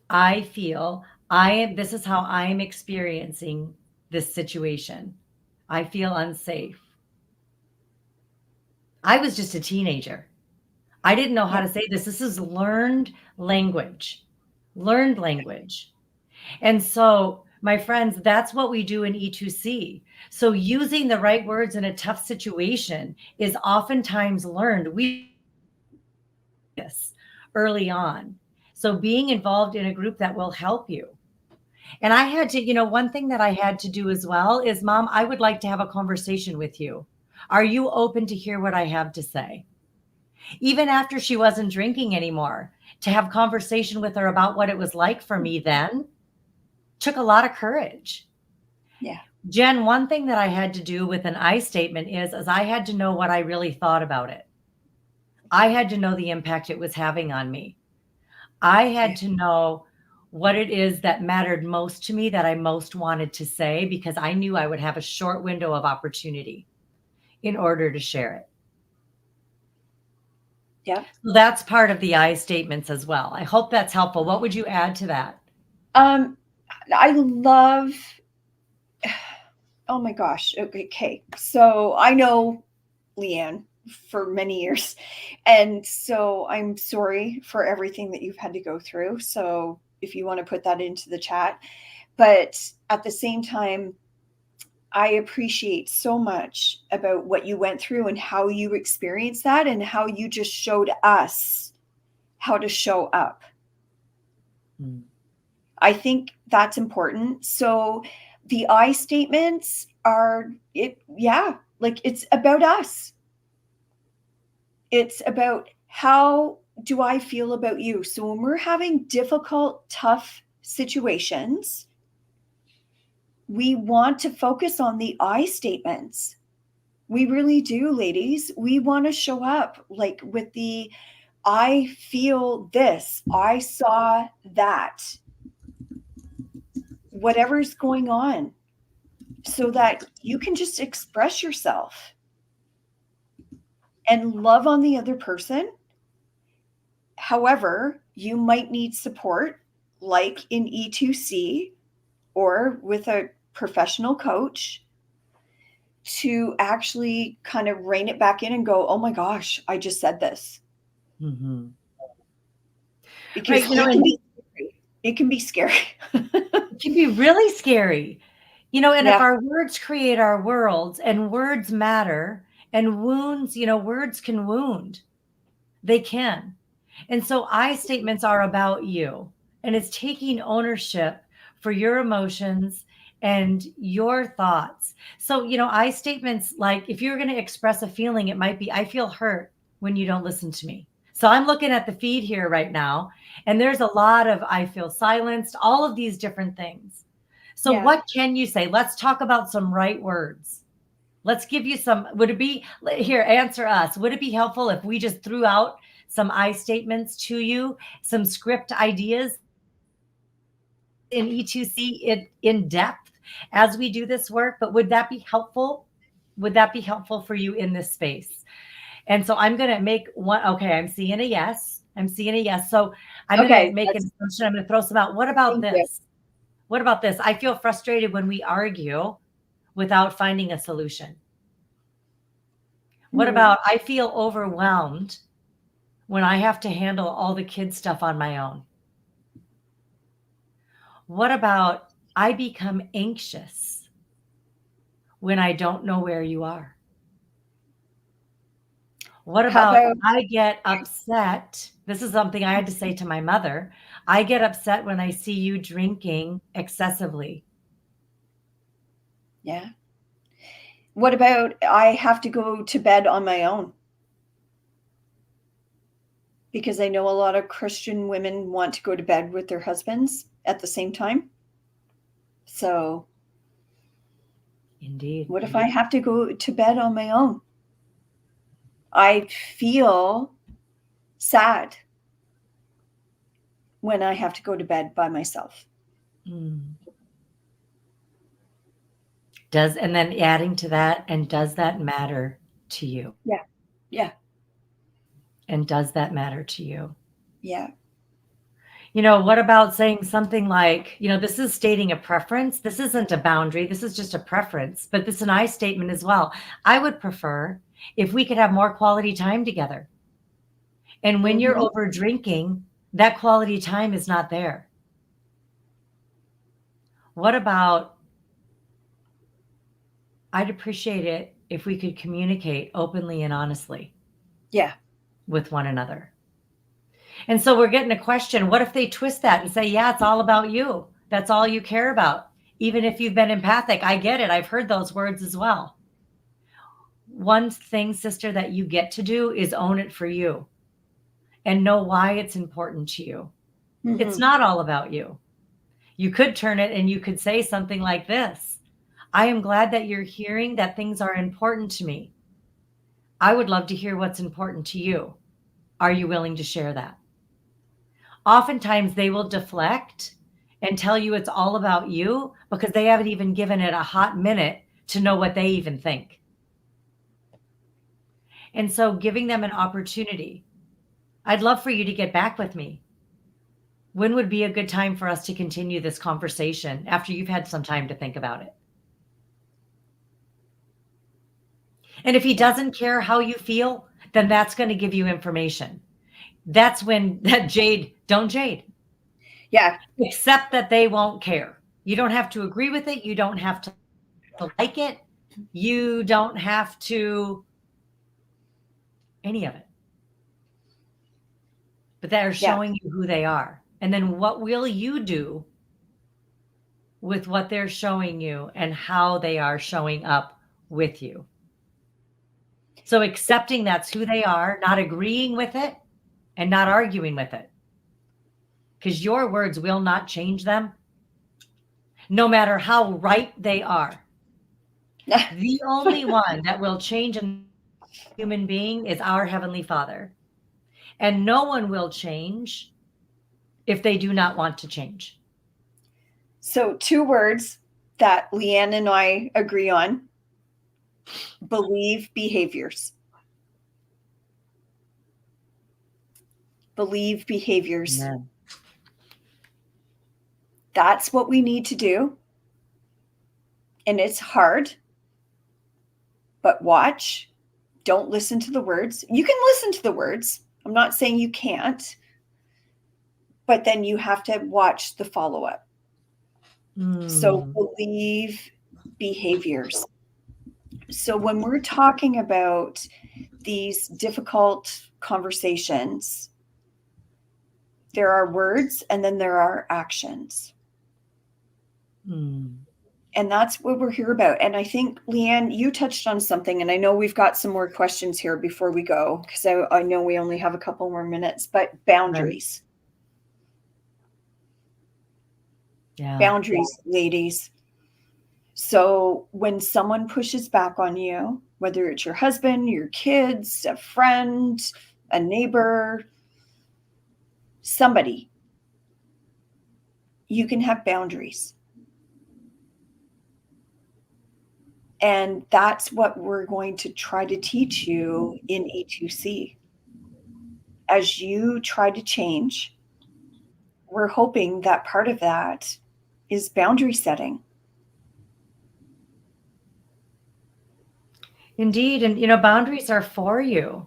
I feel this is how I'm experiencing this situation. I feel unsafe. I was just a teenager. I didn't know how Yeah. to say this. This is learned language. Learned language. And so, my friends, that's what we do in E2C. So, using the right words in a tough situation is oftentimes learned. We this early on. So, being involved in a group that will help you. And I had to, one thing that I had to do as well is, Mom, I would like to have a conversation with you. Are you open to hear what I have to say? Even after she wasn't drinking anymore, to have conversation with her about what it was like for me then took a lot of courage. Yeah. Jen, one thing that I had to do with an I statement is I had to know what I really thought about it. I had to know the impact it was having on me. I had to know what it is that mattered most to me, that I most wanted to say, because I knew I would have a short window of opportunity in order to share it. Yeah. So that's part of the I statements as well. I hope that's helpful. What would you add to that? I love, oh my gosh. Okay. So I know Leanne for many years. And so I'm sorry for everything that you've had to go through. So if you want to put that into the chat, but at the same time, I appreciate so much about what you went through and how you experienced that and how you just showed us how to show up. Mm. I think that's important. So the I statements are like it's about us. It's about how do I feel about you? So when we're having difficult, tough situations, we want to focus on the I statements. We really do, ladies. We want to show up like with the I feel this, I saw that, whatever's going on, so that you can just express yourself and love on the other person. However, you might need support, like in E2C or with a professional coach, to actually kind of rein it back in and go, oh my gosh, I just said this. Mm-hmm. Because Right. it can be scary. It can be really scary. And if Yeah. our words create our worlds, and words matter, and wounds, words can wound. They can. And so I statements are about you, and it's taking ownership for your emotions and your thoughts. So, I statements, like if you're going to express a feeling, it might be, I feel hurt when you don't listen to me. So I'm looking at the feed here right now, and there's a lot of, I feel silenced, all of these different things. So Yeah. what can you say? Let's talk about some right words. Let's give you some. Would it be here? Answer us. Would it be helpful if we just threw out some I statements to you, some script ideas in E2C in depth as we do this work? But would that be helpful? Would that be helpful for you in this space? And so I'm going to make one. Okay, I'm seeing a yes. I'm seeing a yes. So I'm going to make an assumption. I'm going to throw some out. What about this? What about this? I feel frustrated when we argue without finding a solution. What about I feel overwhelmed when I have to handle all the kids' stuff on my own? What about I become anxious when I don't know where you are? What about I get upset? This is something I had to say to my mother. I get upset when I see you drinking excessively. Yeah. What about I have to go to bed on my own? Because I know a lot of Christian women want to go to bed with their husbands at the same time. So, Indeed. What if I have to go to bed on my own? I feel sad when I have to go to bed by myself. And then adding to that, and does that matter to you? Yeah. Yeah. And does that matter to you? Yeah. What about saying something like, this is stating a preference. This isn't a boundary. This is just a preference, but this is an I statement as well. I would prefer if we could have more quality time together. And when you're over drinking, that quality time is not there. What about, I'd appreciate it if we could communicate openly and honestly. Yeah. With one another. And so we're getting a question. What if they twist that and say, yeah, it's all about you. That's all you care about. Even if you've been empathic, I get it. I've heard those words as well. One thing, sister, that you get to do is own it for you and know why it's important to you. It's not all about you. You could turn it and you could say something like this. I am glad that you're hearing that things are important to me. I would love to hear what's important to you. Are you willing to share that? Oftentimes they will deflect and tell you it's all about you because they haven't even given it a hot minute to know what they even think. And so giving them an opportunity. I'd love for you to get back with me. When would be a good time for us to continue this conversation after you've had some time to think about it? And if he doesn't care how you feel, then that's going to give you information. That's when that Jade. Yeah. Except that they won't care. You don't have to agree with it. You don't have to like it. You don't have to any of it. But they're showing you who they are. And then what will you do with what they're showing you and how they are showing up with you? So accepting that's who they are, not agreeing with it and not arguing with it. Because your words will not change them, no matter how right they are. The only one that will change a human being is our Heavenly Father. And no one will change if they do not want to change. So 2 words that Leanne and I agree on: believe behaviors. Believe behaviors. Amen. That's what we need to do. And it's hard, but watch. Don't listen to the words. You can listen to the words. I'm not saying you can't, but then you have to watch the follow up. So believe behaviors. So when we're talking about these difficult conversations, there are words and then there are actions. And that's what we're here about. And I think, Leanne, you touched on something, and I know we've got some more questions here before we go, because I know we only have a couple more minutes, but boundaries. Yeah. Boundaries, ladies. So when someone pushes back on you, whether it's your husband, your kids, a friend, a neighbor, somebody, you can have boundaries. And that's what we're going to try to teach you in E2C. As you try to change, we're hoping that part of that is boundary setting. Indeed. And, boundaries are for you.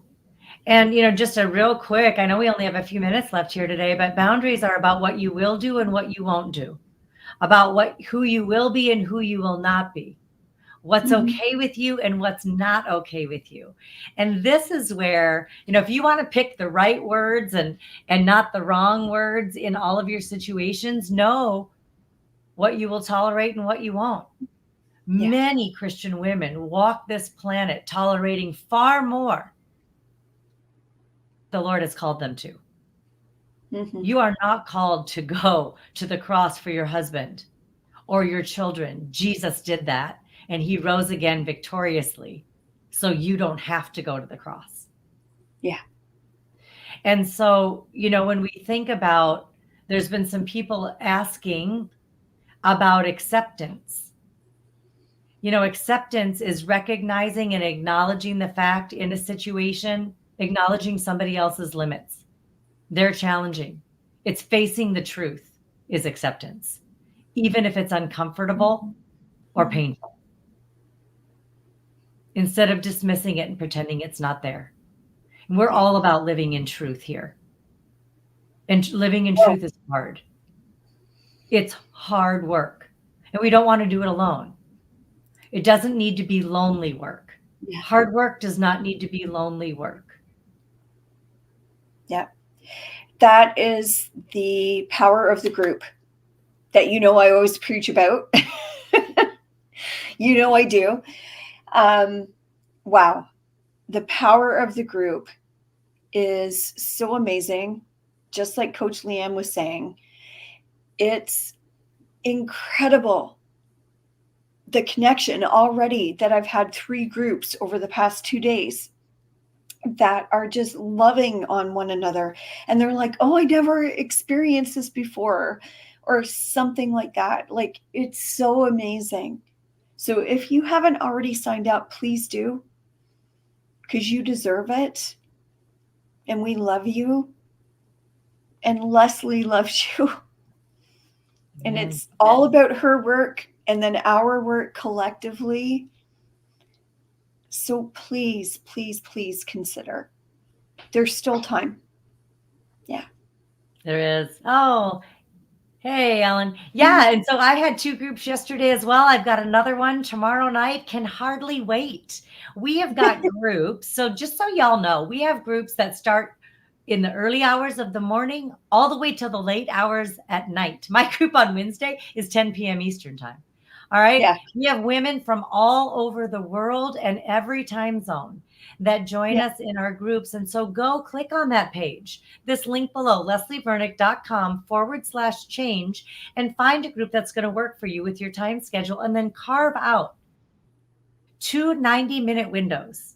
And, just a real quick, I know we only have a few minutes left here today, but boundaries are about what you will do and what you won't do, about who you will be and who you will not be, what's okay with you and what's not okay with you. And this is where, if you want to pick the right words and not the wrong words in all of your situations, know what you will tolerate and what you won't. Yeah. Many Christian women walk this planet tolerating far more the Lord has called them to. You are not called to go to the cross for your husband or your children. Jesus did that, and he rose again victoriously, so you don't have to go to the cross. Yeah. And so, when we think about, there's been some people asking about acceptance. Acceptance is recognizing and acknowledging the fact in a situation, acknowledging somebody else's limits. They're challenging. It's facing the truth is acceptance, even if it's uncomfortable or painful. Instead of dismissing it and pretending it's not there. And we're all about living in truth here. And living in truth is hard. It's hard work. And we don't want to do it alone. It doesn't need to be lonely work. Yeah. Hard work does not need to be lonely work. Yeah. That is the power of the group that I always preach about. I do. Wow. The power of the group is so amazing. Just like Coach Leanne was saying, it's incredible. The connection already that I've had 3 groups over the past 2 days that are just loving on one another. And they're like, oh, I never experienced this before, or something like that. Like, it's so amazing. So if you haven't already signed up, please do, because you deserve it. And we love you. And Leslie loves you. And it's all about her work and then our work collectively. So please, please, please consider. There's still time. Yeah. There is. Oh, hey, Ellen. Yeah. And so I had 2 groups yesterday as well. I've got another one tomorrow night. Can hardly wait. We have got groups. So just so y'all know, we have groups that start in the early hours of the morning all the way till the late hours at night. My group on Wednesday is 10 p.m. Eastern time. All right. Yeah. We have women from all over the world and every time zone that join us in our groups. And so go click on that page, this link below, leslievernick.com/change, and find a group that's going to work for you with your time schedule, and then carve out 2 90-minute windows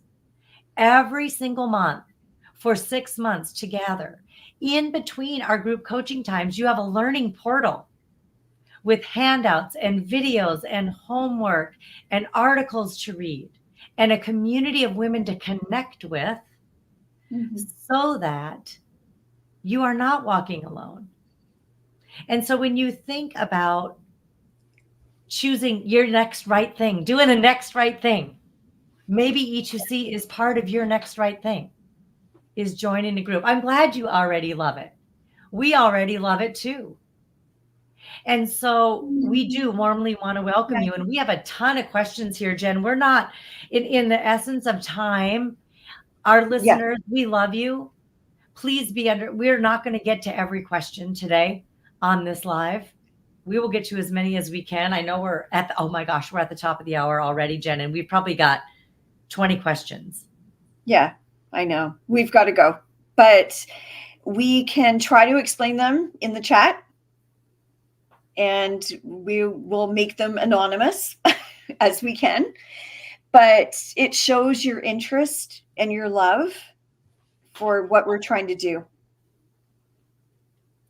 every single month for 6 months to gather. In between our group coaching times, you have a learning portal with handouts and videos and homework and articles to read and a community of women to connect with, so that you are not walking alone. And so when you think about choosing your next right thing, doing the next right thing, maybe E2C is part of your next right thing, is joining a group. I'm glad you already love it. We already love it too. And so we do warmly want to welcome Yeah. you. And we have a ton of questions here, Jen. We're not in the essence of time. Our Yeah. listeners, we love you. Please be under, we're not going to get to every question today on this live. We will get to as many as we can. I know we're at the, oh my gosh, we're at the top of the hour already, Jen, and we've probably got 20 questions. Yeah, I know. We've got to go. But we can try to explain them in the chat, and we will make them anonymous as we can. But it shows your interest and your love for what we're trying to do.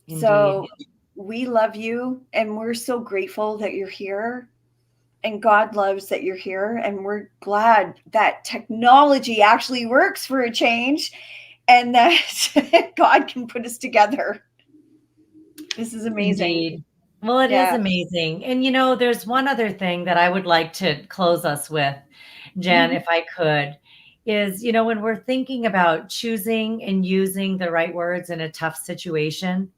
Indeed. So we love you, and we're so grateful that you're here. And God loves that you're here. And we're glad that technology actually works for a change, and that God can put us together. This is amazing. Indeed. Well, it is Yeah. amazing. And there's one other thing that I would like to close us with, Jen, if I could, is, when we're thinking about choosing and using the right words in a tough situation,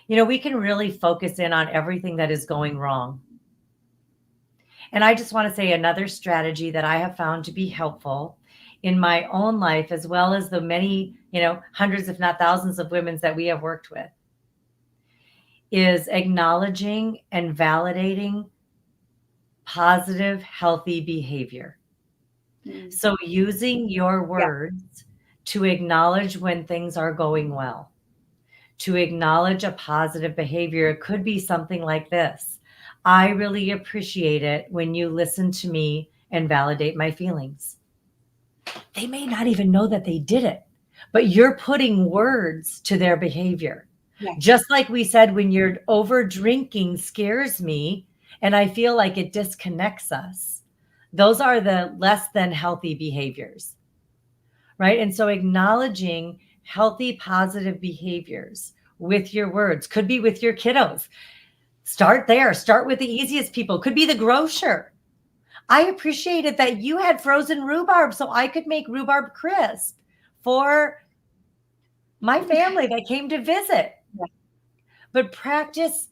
we can really focus in on everything that is going wrong. And I just want to say another strategy that I have found to be helpful in my own life, as well as the many, hundreds, if not thousands of women that we have worked with, is acknowledging and validating positive, healthy behavior. So using your words to acknowledge when things are going well, to acknowledge a positive behavior. It could be something like this: I really appreciate it when you listen to me and validate my feelings. They may not even know that they did it, but you're putting words to their behavior. Yeah. Just like we said, when you're over drinking scares me and I feel like it disconnects us. Those are the less than healthy behaviors, right? And so acknowledging healthy, positive behaviors with your words could be with your kiddos. Start there. Start with the easiest people. Could be the grocer. I appreciated that you had frozen rhubarb so I could make rhubarb crisp for my family that came to visit. Yeah. But practice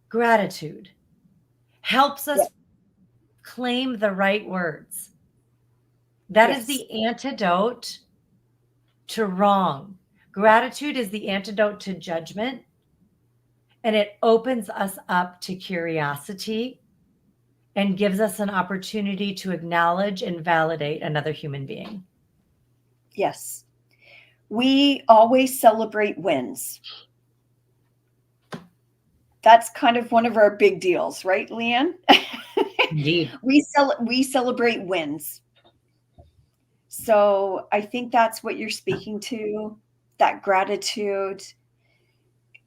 gratitude helps us claim the right words. That is the antidote to wrong. Gratitude is the antidote to judgment, and it opens us up to curiosity and gives us an opportunity to acknowledge and validate another human being. Yes. We always celebrate wins. That's kind of one of our big deals, right, Leanne? Indeed. We celebrate wins. So I think that's what you're speaking to, that gratitude.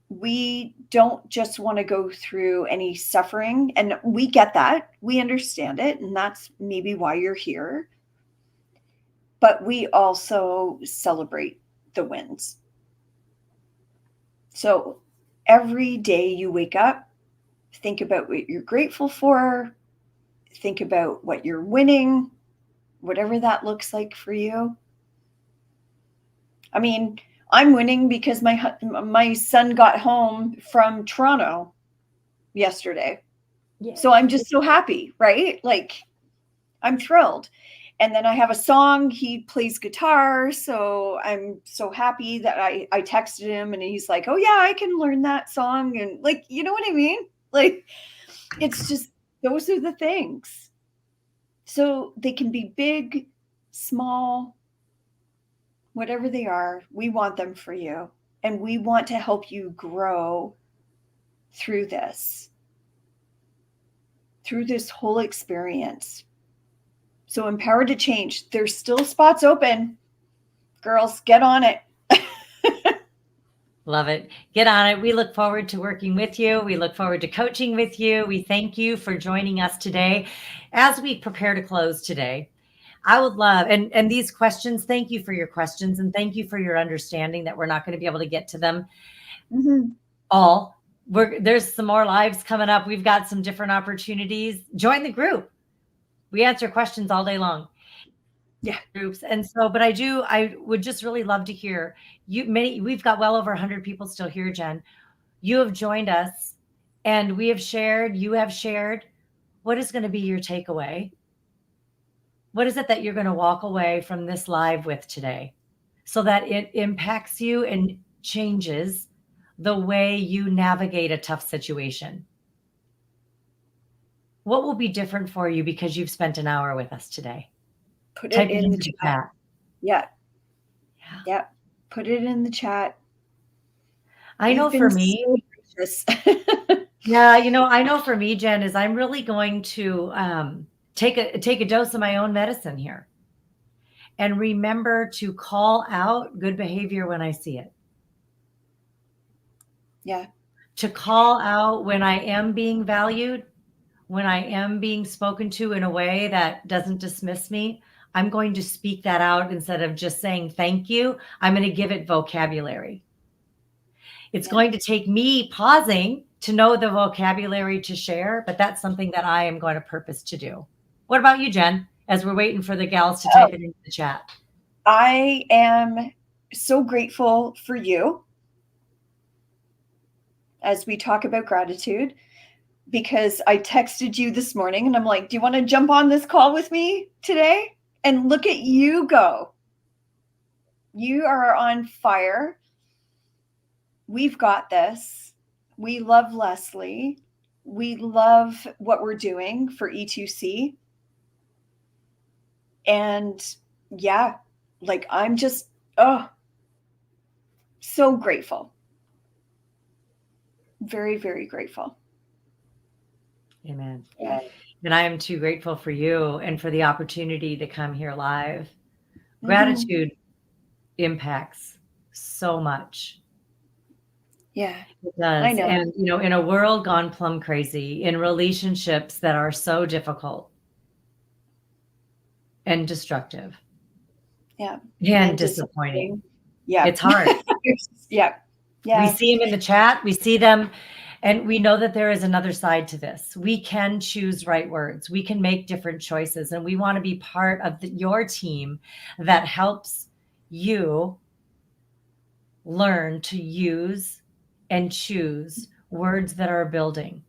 We don't just want to go through any suffering, and we get that. We understand it, and that's maybe why you're here. But we also celebrate the wins. So every day you wake up, think about what you're grateful for, think about what you're winning, whatever that looks like for you. I mean, I'm winning because my son got home from Toronto yesterday. Yeah. So I'm just so happy, right? Like, I'm thrilled. And then I have a song. He plays guitar. So I'm so happy that I texted him and he's like, oh, yeah, I can learn that song. And like, you know what I mean? Like, it's just, those are the things. So they can be big, small, whatever they are. We want them for you. And we want to help you grow through this whole experience. So empowered to change. There's still spots open. Girls, get on it. Love it. Get on it. We look forward to working with you. We look forward to coaching with you. We thank you for joining us today. As we prepare to close today, I would love, and these questions, thank you for your questions, and thank you for your understanding that we're not going to be able to get to them. all. There's some more lives coming up. We've got some different opportunities. Join the group. We answer questions all day long. Yeah. Groups. And so, but I would just really love to hear we've got well over 100 people still here, Jen. You have joined us and we have shared, you have shared. What is going to be your takeaway? What is it that you're going to walk away from this live with today so that it impacts you and changes the way you navigate a tough situation? What will be different for you because you've spent an hour with us today? Put it in the chat. Yeah. Yeah. Yeah. Put it in the chat. I know for me, yeah, I know for me, Jen, is I'm really going to take a dose of my own medicine here and remember to call out good behavior when I see it. Yeah. To call out when I am being valued, when I am being spoken to in a way that doesn't dismiss me. I'm going to speak that out instead of just saying thank you. I'm going to give it vocabulary. It's going to take me pausing to know the vocabulary to share, but that's something that I am going to purpose to do. What about you, Jen, as we're waiting for the gals to type it into the chat? I am so grateful for you as we talk about gratitude, because I texted you this morning and I'm like, do you want to jump on this call with me today? And look at you go. You are on fire. We've got this. We love Leslie. We love what we're doing for E2C. And yeah, like I'm just, so grateful. Very, very grateful. Amen. Yeah. And I am too grateful for you and for the opportunity to come here live. Mm-hmm. Gratitude impacts so much. Yeah, it does. I know. And, in a world gone plumb crazy, in relationships that are so difficult and destructive. Yeah. And disappointing. Yeah. It's hard. Yeah. Yeah. We see them in the chat. We see them. And we know that there is another side to this. We can choose right words. We can make different choices. And we want to be part of your team that helps you learn to use and choose words that are building.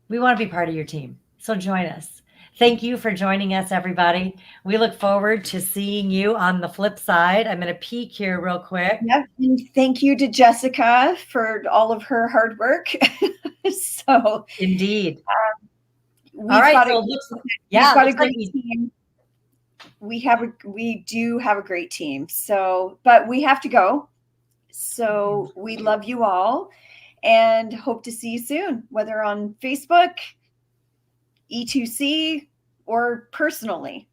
We want to be part of your team. So join us. Thank you for joining us, everybody. We look forward to seeing you on the flip side. I'm going to peek here real quick. Yep. And thank you to Jessica for all of her hard work. So indeed. We've got a great team. We do have a great team. So, but we have to go. So we love you all and hope to see you soon, whether on Facebook, E2C, or personally.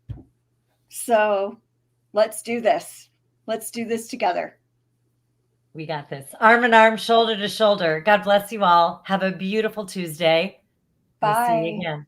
So let's do this. Let's do this together. We got this. Arm in arm, shoulder to shoulder. God bless you all. Have a beautiful Tuesday. Bye. We'll see you again.